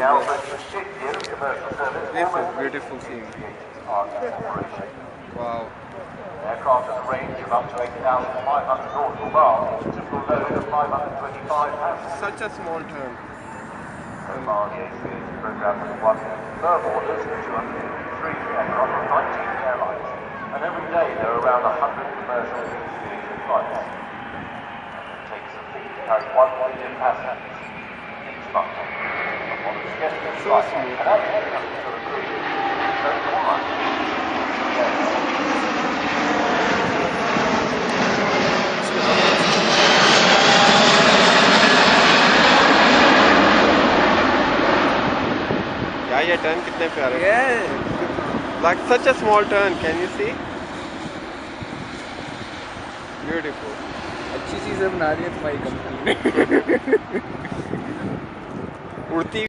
This is beautiful scene. Wow. Aircraft has a range of up to 8,500 nautical miles, typical load of 525 passengers. Such a small turn. So far, the A380 program has won firm orders for 203 aircraft from 19 airlines, and every day there are around 100 commercial aviation flights. And it takes a fleet to carry 1 million passengers each month. And what is scheduled flight, and at the end of the crew, so quiet. ये turn कितने प्यारे हैं, like such a small turn, can you see? Beautiful. अच्छी चीजें बना रही है तुम्हारी कंपनी ने। उड़ती